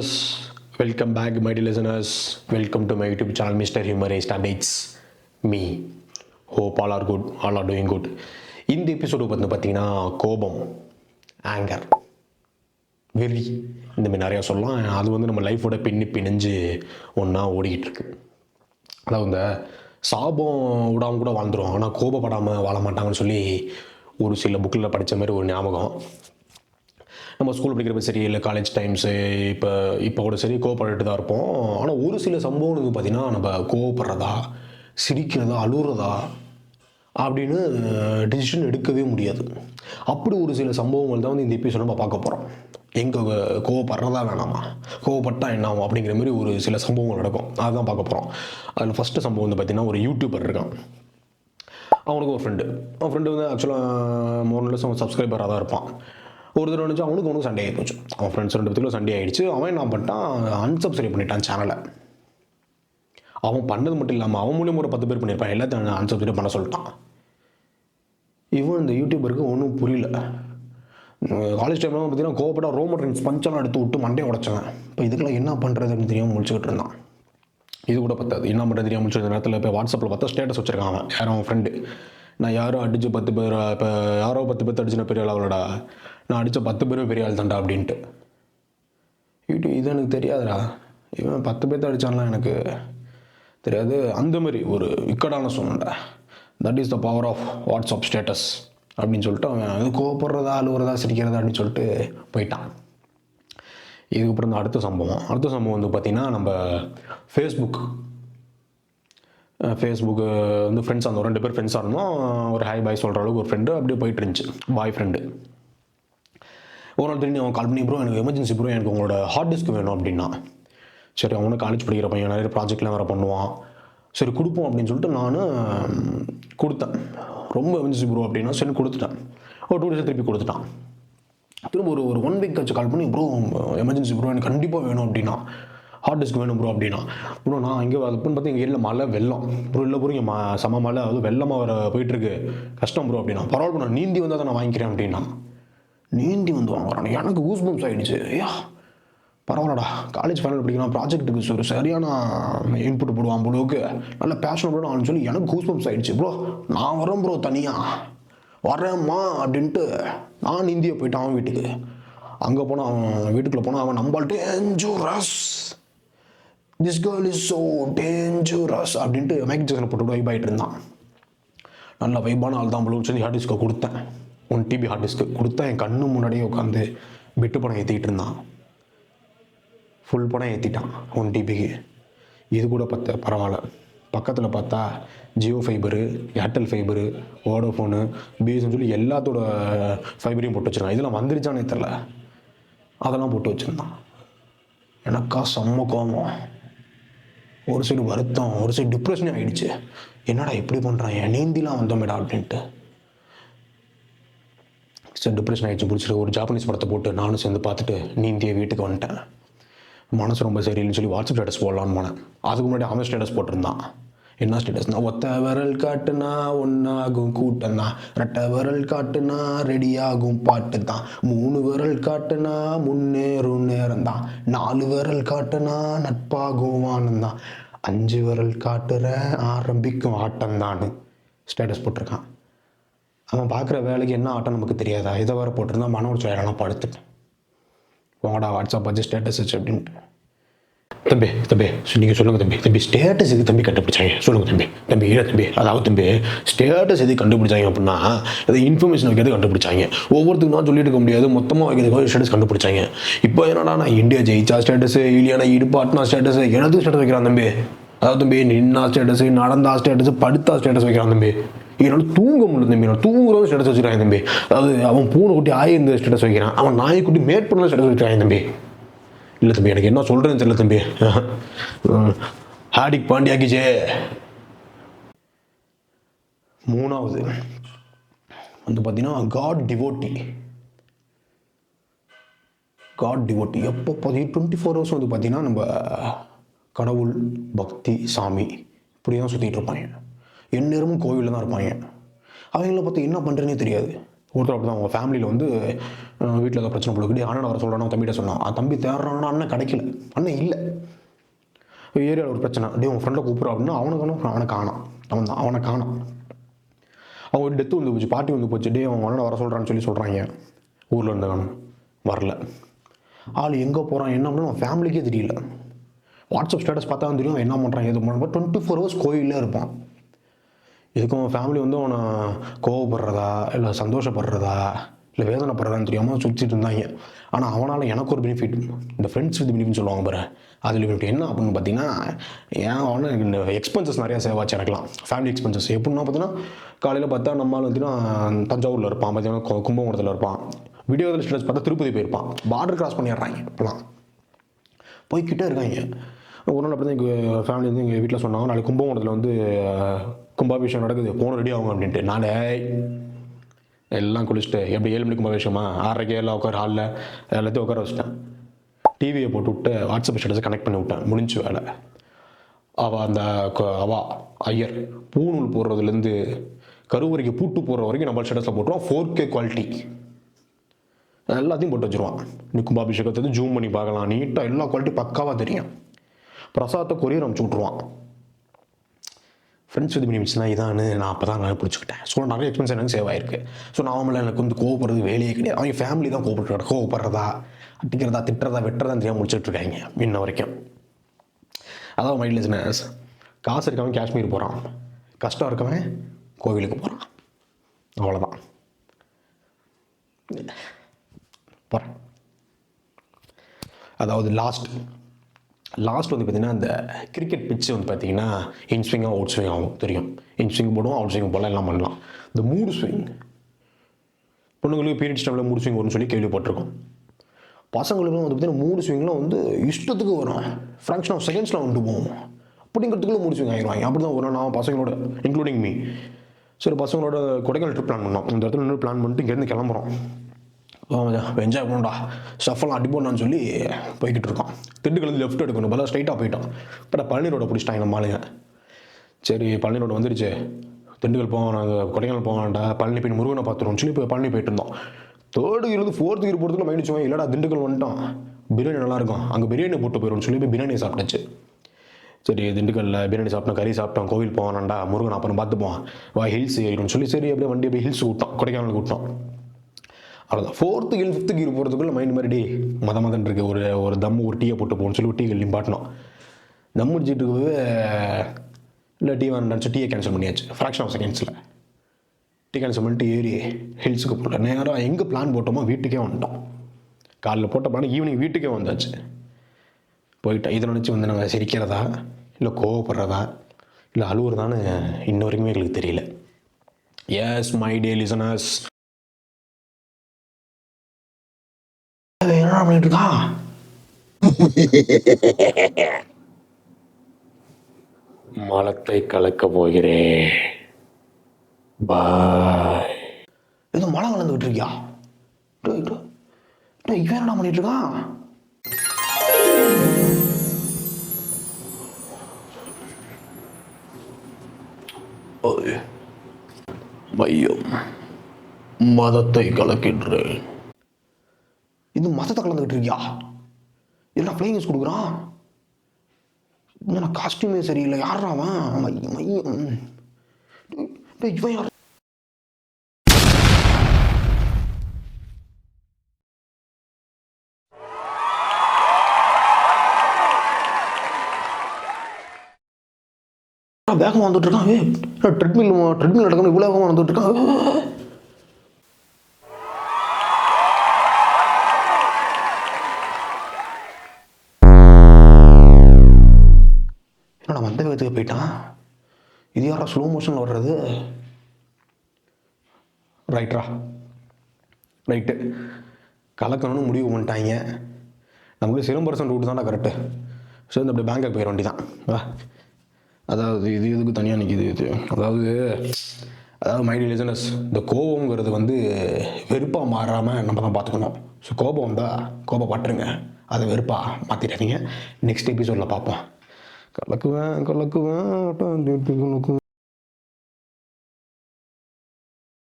listeners, welcome back, my dear listeners. Welcome to my YouTube channel, Mr. Humorist, and it's me. Hope all are good, all are doing good. இந்த episode பார்த்தீங்கன்னா கோபம், anchor, வெறி, இந்த மாதிரி நிறையா சொல்லலாம். அது நம்ம லைஃபோட பிணைஞ்சு ஒன்றா ஓடிக்கிட்டு இருக்கு. அதாவது இந்த சாபம் விடாமல் கூட வாழ்ந்துடும், ஆனால் கோபப்படாமல் வாழ மாட்டாங்கன்னு சொல்லி ஒரு சில புக்கில் படித்த மாதிரி ஒரு ஞாபகம். நம்ம ஸ்கூல் படிக்கிறப்ப சரி, இல்லை காலேஜ் டைம்ஸு, இப்போ கூட சரி கோவப்பட்டு தான் இருப்போம். ஆனால் ஒரு சில சம்பவங்களுக்கு பார்த்திங்கன்னா நம்ம கோவப்படுறதா, சிரிக்கிறதா, அழுகிறதா அப்படின்னு டிசிஷன் எடுக்கவே முடியாது. அப்படி ஒரு சில சம்பவங்கள் தான் இந்த எபிசோட நம்ம பார்க்க போகிறோம். எங்கே கோவப்படுறதா வேணாமா, கோவப்பட்டால் என்ன ஆகும் அப்படிங்கிற மாதிரி ஒரு சில சம்பவங்கள் நடக்கும். அதுதான் பார்க்க போகிறோம். அதில் ஃபஸ்ட்டு சம்பவம் பார்த்திங்கன்னா, ஒரு யூடியூபர் இருக்கான். அவனுக்கு ஒரு ஃப்ரெண்டு ஆக்சுவலாக மோர்லெஸ் அவன் சப்ஸ்கிரைபராக தான் இருப்பான். ஒரு தடவை நினச்சி அவனுக்கு சண்டே ஆகி போச்சு. அவன் ஃப்ரெண்ட்ஸ் 2 பேத்துக்குள்ள சண்டே ஆகிடுச்சு. அவன் என்ன பண்ணிட்டான், அன்சப்ஸ்கிரைப் பண்ணிட்டான் சேனலை. அவன் பண்ணது மட்டும் இல்லாமல் அவன் மூலியம் ஒரு 10 பேர் பண்ணியிருப்பான். எல்லாத்தையும் அன்சப்ஸ்கிரைப் பண்ண சொல்லிட்டான். இவன் இந்த யூடியூபருக்கு ஒன்றும் புரியல. காலேஜ் டைம்லாம் பார்த்தீங்கன்னா கோவப்பட்டா ரோமன் ரெயின்ஸ் பஞ்செல்லாம் எடுத்து விட்டு மண்டையை உடச்சவன். இப்போ இதுக்கெல்லாம் என்ன பண்ணுறதுன்னு தெரியாமல் முடிச்சுக்கிட்டு இருந்தான். இது கூட பத்தாது, என்ன பண்ணுறது தெரியாமல் முடிச்சுருந்த நேரத்தில் இப்போ வாட்ஸ்அப்பில் பார்த்தா ஸ்டேட்டஸ் வச்சுருக்கான். அவன் யாரும் அவன் ஃப்ரெண்டு, நான் யாரும் அடித்து 10 பேர், இப்போ யாரோ 10 பேர் அடிச்சுனா பெரிய ஆளோடா, நான் அடித்த 10 பேரும் பெரிய ஆள் தான்டா அப்படின்ட்டு. இது எனக்கு தெரியாதுடா, இவன் 10 பேர்த்த அடித்தான்லாம் எனக்கு தெரியாது. அந்த மாதிரி ஒரு இக்கடான சொன்னேன்டா. That is the power of WhatsApp status அப்படின்னு சொல்லிட்டு அவன் அது கோவப்படுறதா, அழுவுறதா, சிரிக்கிறதா அப்படின்னு சொல்லிட்டு போயிட்டான். இதுக்கப்புறம் அடுத்த சம்பவம் பார்த்திங்கன்னா, நம்ம ஃபேஸ்புக்கு ஃப்ரெண்ட்ஸ் அந்த 2 பேர் ஃப்ரெண்ட்ஸாக இருந்தோம். ஒரு ஹாய் பாய் சொல்கிற அளவுக்கு ஒரு ஃப்ரெண்டு அப்படியே போயிட்டு இருந்துச்சு, பாய் ஃப்ரெண்டு. ஒரு நாள் தெரிஞ்சு அவன் கால் பண்ணி, ப்ரோ எனக்கு எமர்ஜென்சி ப்ரோ, எனக்கு உங்களோட ஹார்ட் டிஸ்க் வேணும் அப்படின்னா. சரி, அவனும் காலேஜ் படிக்கிற பையன், நிறைய ப்ராஜெக்ட்லாம் வேறு பண்ணுவான். சரி கொடுப்போம் அப்படின்னு சொல்லிட்டு நான் கொடுத்தேன். ரொம்ப எமர்ஜென்சி ப்ரோ அப்படின்னா சரி கொடுத்துட்டேன். ஒரு 2 டேஸ் திருப்பி கொடுத்துட்டான். திரும்ப ஒரு 1 வீக் கழிச்சு கால் பண்ணி, ப்ரோ எமர்ஜென்சி ப்ரோ எனக்கு கண்டிப்பாக வேணும் அப்படின்னா, ஹார்ட் டிஸ்க் வேணும் ப்ரோ அப்படின்னா. ப்ரோ நான் இங்கே அதுக்குன்னு பார்த்து எங்கள் ஏரியில் மழை வெள்ளம் ப்ரோ, இல்லை ப்ரோ இங்கே செம மழை, அது வெள்ளமாக வர போயிட்டுருக்கு, கஷ்டம் ப்ரோ அப்படின்னா. பரவாயில்ல நான் நீந்தி வந்தால் தான் நான் வாங்கிக்கிறேன் அப்படின்னா. நீந்தி வந்து வாங்குறான். எனக்கு கூஸ் பம்ப்ஸ் ஆகிடுச்சு. ஐயா பரவாயில்லடா, காலேஜ் ஃபைனல் படிக்கலாம், ப்ராஜெக்ட்டுக்கு ஒரு சரியான இன்புட் போடுவான் போடுவோக்கு, நல்ல பேஷன் போட அவனு சொல்லி எனக்கு கூஸ் பம்ப்ஸ் ஆகிடுச்சு. ப்ரோ நான் வரேன் ப்ரோ, தனியாக வரேம்மா அப்படின்ட்டு நான் இந்தியா போயிட்டான் அவன் வீட்டுக்கு. அங்கே போனால் அவன் வீட்டுக்குள்ளே போனால் அவன் நம்பால் dangerous, this girl is so dangerous அப்படின்ட்டு மைக் ஜாக்சனை போட்டு வைப் ஆகிட்டு இருந்தான். நல்ல வைப்பான ஆள் தான் போல சொல்லி ஹார்ட் டிஸ்க்கை கொடுத்தேன். 1 TB ஹார்ட் டிஸ்க்கு கொடுத்தா என் கண்ணு முன்னாடியே உட்காந்து பெட்டு படம் ஏற்றிக்கிட்டு இருந்தான். ஃபுல் படம் ஏற்றிட்டான் 1 TBக்கு. இது கூட பரவாயில்ல. பக்கத்தில் பார்த்தா ஜியோ ஃபைபரு, ஏர்டெல் ஃபைபரு, வோடோஃபோனு, பிஎஸ்என்னு சொல்லி எல்லாத்தோட ஃபைபரையும் போட்டு வச்சுருக்கான். இதெல்லாம் வந்துருச்சானே தெரில, அதெல்லாம் போட்டு வச்சுருந்தான். எனக்கா செம்ம கோபம், ஒரு சைடு வருத்தம், ஒரு சைடு டிப்ரெஷனே ஆகிடுச்சு. என்னடா இப்படி பண்ணுறான், என் நீந்திலாம் வந்தோமேடா அப்படின்ட்டு. சரி டிப்ரெஷன் ஆகிடுச்சு. பிடிச்சிட்டு ஒரு ஜாப்பனீஸ் படத்தை போட்டு நானும் சேர்ந்து பார்த்துட்டு நீந்திய வீட்டுக்கு வந்துட்டேன். மனசு ரொம்ப சரியில்லைன்னு சொல்லி வாட்ஸ்அப் ஸ்டேட்டஸ் போடலான்னு போனேன். அதுக்கு முன்னாடி அவன் ஸ்டேட்டஸ் போட்டிருந்தான். என்ன ஸ்டேட்டஸ்னா, ஒத்த விரல் காட்டுனா ஒன்றாகும் கூட்டம் தான், 2 விரல் காட்டுனா ரெடியாகும் பாட்டு தான், 3 விரல் காட்டுனா முன்னேறும் நேரம் தான், 4 விரல் காட்டுனா நட்பாகும் வானம் தான், 5 விரல் காட்டுற ஆரம்பிக்கும் ஆட்டம் தான் ஸ்டேட்டஸ் போட்டிருக்கான். அவன் பார்க்குற வேலைக்கு என்ன ஆட்டம் நமக்கு தெரியாதா, இதை வேறு போட்டிருந்தான். மன ஒரு செயலாம் படுத்துட்டேன். உங்களோட வாட்ஸ்அப் வச்சு ஸ்டேட்டஸ் வச்சு அப்படின்ட்டு. தம்பி நீங்கள் சொல்லுங்கள் தம்பி ஸ்டேட்டஸ் எது தம்பி கண்டுபிடிச்சாங்க சொல்லுங்கள் தம்பி இல்லை தம்பி, அதாவது தம்பி ஸ்டேட்டஸ் எது கண்டுபிடிச்சாங்க அப்படின்னா, அது இன்ஃபர்மேஷன் வைக்கிறது கண்டுபிடிச்சாங்க. ஒவ்வொருத்துக்கும் நான் சொல்லிட்டு இருக்க முடியாது, மொத்தமாக வைக்கிறதுக்கு ஸ்டேட்டஸ் கண்டுபிடிச்சாங்க. இப்போ என்னடா நான் இந்தியா ஜெயிச்சா ஸ்டேட்டஸ், இல்லையா இடுப்பாட்டினா ஸ்டேட்டஸ், எனக்கு ஸ்டேட்டஸ் வைக்கிறான் தம்பி. அதாவது தம்பி நின்னா ஸ்டேட்டஸ், நடந்தா ஸ்டேட்டஸ், படுத்தா ஸ்டேட்டஸ் வைக்கிறான் தம்பி. என்னால் தூங்க முடியல தம்பி, நான் தூங்குறதும் ஸ்டேட்டஸ் வச்சுக்கிறாங்க தம்பி. அதாவது அவன் பூனை குட்டி ஆயிருந்த ஸ்டேட்டஸ் வைக்கிறான், அவன் நாய்க்குட்டி மேட் பண்ண ஸ்டேட்டஸ் வைக்கிறாங்க தம்பி. இல்லை தம்பி எனக்கு என்ன சொல்கிறேன்னு தெரியல தம்பி. ஹார்திக் பாண்டியாக்கிச்சே. 3வது பார்த்தீங்கன்னா காட் டிவோட்டி. எப்போ 24 hours பார்த்தீங்கன்னா நம்ம கடவுள், பக்தி, சாமி இப்படி தான் சுற்றிட்டு இருப்பாங்க. எந்நேரமும் கோவிலில் தான் இருப்பாங்க. அவங்கள பார்த்து என்ன பண்ணுறேன்னே தெரியாது. ஒருத்தர் அப்படி தான் அவங்க ஃபேமிலியில் வந்து வீட்டில் ஏதோ பிரச்சனை போடுக்கிட்டு அண்ணனை வர சொல்கிறான் தம்பிகிட்ட சொன்னான். தம்பி தேடுறான்னா அண்ணன் கிடைக்கல, அண்ணன் இல்லை. ஏரியாவில் ஒரு பிரச்சனை, டே உங்கள் ஃப்ரெண்டை கூப்பிட்றோம் அப்படின்னா அவனை காணோம். அவனை காணோம். அவங்க டெத்து வந்து போச்சு, பார்ட்டி வந்து போச்சு. டே அவங்க அண்ணனை வர சொல்கிறான்னு சொல்கிறாங்க. ஊரில் இருந்த காணும், வரல. ஆள் எங்கே போகிறான் என்ன பண்ணணும் ஃபேமிலிக்கே தெரியல. வாட்ஸ்அப் ஸ்டேட்டஸ் பார்த்தா தெரியும் என்ன பண்ணுறான் எது பண்ணுறான். 24 hours கோயிலே இருப்பான். இதுக்கும் ஃபேமிலி வந்து அவனை கோவப்படுறதா இல்லை சந்தோஷப்படுறதா இல்லை வேதனைப்படுறதான்னு தெரியாமல் சுற்றிட்டு இருந்தாங்க. ஆனால் அவனால் எனக்கு ஒரு பெனிஃபிட், இந்த ஃப்ரெண்ட்ஸ் வித் பெனிஃபிட்னு சொல்லுவாங்க பாரு, அது லிமிட் என்ன அப்படின்னு பார்த்தீங்கன்னா, ஏன் அவனை இந்த எக்ஸ்பென்சஸ் நிறையா சேவ் ஆச்சு எனக்குலாம். ஃபேமிலி எக்ஸ்பென்சஸ் எப்படின்னா பார்த்தீங்கன்னா, காலையில் பார்த்தா நம்மளால் வந்துன்னா தஞ்சாவூரில் இருப்பான், பார்த்தீங்கன்னா கும்பகோணத்தில் இருப்பான். வீடியோ ஸ்டேட்டஸ் பார்த்தா திருப்பதி போயிருப்பான். பார்டர் கிராஸ் பண்ணிடுறாங்க இப்போலாம், போய்கிட்டே இருக்காங்க. ஒரு நாள் அப்படி தான் எங்கள் ஃபேமிலி வந்து எங்கள் வீட்டில் சொன்னாங்க, நாளைக்கு கும்பகோணத்தில் வந்து கும்பாபிஷேகம் நடக்குது, போன ரெடி ஆகும் அப்படின்ட்டு. நானே எல்லாம் குளிச்சுட்டு எப்படி 7 மணிக்கு கும்பாபிஷேகமா 6:30 எல்லாம் உட்கார ஹாலில் எல்லாத்தையும் உட்கார வச்சுட்டேன். டிவியை போட்டு விட்டு வாட்ஸ்அப் ஸ்டேட்டஸை கனெக்ட் பண்ணி விட்டேன். முடிஞ்சு வேலை. ஐயர் பூநூல் போடுறதுலேருந்து கருவறைக்கு பூட்டு போடுற வரைக்கும் நம்ம ஸ்டேட்டஸில் போட்டுருவோம். 4K குவாலிட்டி எல்லாத்தையும் போட்டு வச்சுருவான். நீ கும்பாபிஷேகத்தை வந்து ஜூம் பண்ணி பார்க்கலாம், நீட்டாக எல்லா குவாலிட்டி பக்காவாக தெரியும். பிரசாதத்தை கொரியர் அனுப்பிச்சி விட்ருவான். ஃப்ரெண்ட்ஸ் வித் பெனிஃபிட்ஸ்னா இதான்னு நான் அப்போ தான் பிடிச்சிக்கிட்டேன். ஸோ நிறைய எக்ஸ்பென்ஸ் எனக்கு சேவ் ஆயிருக்கு. ஸோ நார்மலாக எனக்கு வந்து கோவப்படுறது வேலையே கிடையாது. அவங்க ஃபேமிலி தான் கோவப்படுறதா அடிக்கிறதா திட்டுறதா வெட்டுறதான் தெரியாமல் முடிச்சுட்ருக்காங்க இன்ன வரைக்கும். அதாவது மைண்ட் லிஸ்னஸ், காசு இருக்கவன் காஷ்மீர் போகிறான், கஷ்டம் இருக்கவன் கோவிலுக்கு போகிறான், அவ்வளோதான். போகிறேன். அதாவது லாஸ்ட் வந்து பார்த்திங்கன்னா அந்த கிரிக்கெட் பிச்சு வந்து பார்த்திங்கன்னா இன்ஸ்விங்காக அவுட் ஸ்விங் ஆகும் தெரியும். இன்ஸ்விங் போடுவோம், அவுட் ஸ்விங் போடலாம், எல்லாம் பண்ணலாம். இந்த மூடு ஸ்விங் பொண்ணுங்களுக்கு பீரியட்ஸ் டைமில் மூடு ஸ்விங் வரும்னு சொல்லி கேள்விப்பட்டிருக்கோம். பசங்களுக்குலாம் வந்து பார்த்திங்கன்னா மூடு ஸ்விங்லாம் வந்து இஷ்டத்துக்கு வரும், ஃப்ராக்ஷன் ஆஃப் செகண்ட்ஸில் வந்துட்டு போவோம். அப்படிங்கிறதுக்குள்ள மூடு ஸ்விங் ஆகிடுவாங்க. அப்படி தான் வரும். நான் பசங்களோட இன்க்ளூடிங் மீ சரி பசங்களோட கொடைக்கானல் ட்ரிப் பிளான் பண்ணோம். இந்த இடத்துல இன்னும் பிளான் பண்ணிட்டு இங்கேருந்து கிளம்புறோம். என்ஜாய் பண்ணோம்டா, ஸ்டஃபெல்லாம் அடிப்போம்னு சொல்லி போய்கிட்டு இருக்கோம். திண்டுக்கல் லெஃப்ட் எடுக்கணும், பல ஸ்ட்ரைட்டாக போயிட்டோம். இப்போ பழனி ரோட பிடிச்சிட்டாங்க நம்ம ஆளுங்க. சரி பழனி ரோடு வந்துருச்சு, திண்டுக்கல் போவோம், நாங்கள் கொடைக்கானல் போவான்டா, பழனி போய் முருகனை பார்த்துருவோம்னு சொல்லி இப்போ பழனி போயிட்டு இருந்தோம். 3rd இயர்லேருந்து 4th இயர் போகிறதுக்குள்ள மைண்ட் வச்சுவோம், இல்லைடா திண்டுக்கல் வந்துட்டோம், பிரியாணி நல்லாயிருக்கும், அங்கே பிரியாணி போட்டு போயிடும்னு சொல்லி போய் பிரியாணி சாப்பிட்டாச்சு. சரி திண்டுக்கல்ல பிரியாணி சாப்பிட்டோம், கறி சாப்பிட்டோம், கோவில் போவானாண்டா, முருகன் அப்புறம் பார்த்துப்போம், ஹில்ஸ் ஏறிடும்னு சொல்லி சரி அப்படியே வண்டியை போய் ஹில்ஸ் விட்டோம், கொடைக்கானலுக்கு விட்டோம். அவ்வளோதான். 4th கீழ் 5th கீர் போகிறதுக்குள்ள மைண்ட் மாதிரி டே மதம் இருக்கு, ஒரு தம்மு ஒரு டீயை போட்டு போகணும்னு சொல்லி டீ நிப்பாட்டினோம். தம் முடிச்சிட்டு இல்லை டீ நினச்சி டீயை கேன்சல் பண்ணியாச்சு. ஃப்ராக்ஷன் ஆஃப் செகண்ட்ஸில் டீ கேன்சல் பண்ணிட்டு ஏறி ஹில்ஸுக்கு போகல. நேராக எங்கே பிளான் போட்டோமோ வீட்டுக்கே வந்துட்டோம். காலைல போட்ட பிளான் ஈவினிங் வீட்டுக்கே வந்தாச்சு. போயிட்டோம். இதை நினச்சி வந்து நாங்கள் சிரிக்கிறதா இல்லை கோவப்படுறதா இல்லை அழுவுறதான்னு இன்ன வரைக்குமே எங்களுக்கு தெரியல. எஸ் மை டே லிசனர்ஸ், என்ன பண்ணிட்டு இருக்கான்? மலத்தை கலக்க போகிறேன். பாய். இது மழை கலந்துகிட்டு இருக்கியா? இவன் என்ன பண்ணிட்டு இருக்கான்? மையம் மதத்தை கலக்கின்றேன். இது மதத்தை கலந்துகிட்டு இருக்கியா? என்ன பிளேயிங்ஸ் கொடுக்குறான்? காஸ்டியூமே சரியில்லை. யாரா அவன்? மையம் இவன் யார்? வேகமாக வந்துட்டு இருக்கான். ட்ரெட்மில் நடக்கணும், இவ்வளோ வேகமாக வந்துட்டு இருக்கான். என்னடா வந்த வேகத்துக்கு போயிட்டான். இது யாரா ஸ்லோ மோஷனில் வர்றது? ரைட்டு கலக்கணும்னு முடிவு பண்ணிட்டாங்க. நமக்கு சிலம்பரசன் ரூட் தான்டா கரெக்டு. ஸோ இந்த அப்படி பேங்காக் போயிட வேண்டி தான். அதாவது இது இதுக்கு தனியாக நிற்கிது. அதாவது மைடி லிசனர்ஸ், இந்த கோபங்கிறது வந்து வெறுப்பாக மாறாமல் நம்ம தான் பார்த்துக்கணும். ஸோ கோபம் வந்தால் கோபப்பட்டுருங்க, அதை வெறுப்பாக மாற்றிடாதீங்க. நெக்ஸ்ட் எபிசோடில் பார்ப்போம். கலக்குவேன்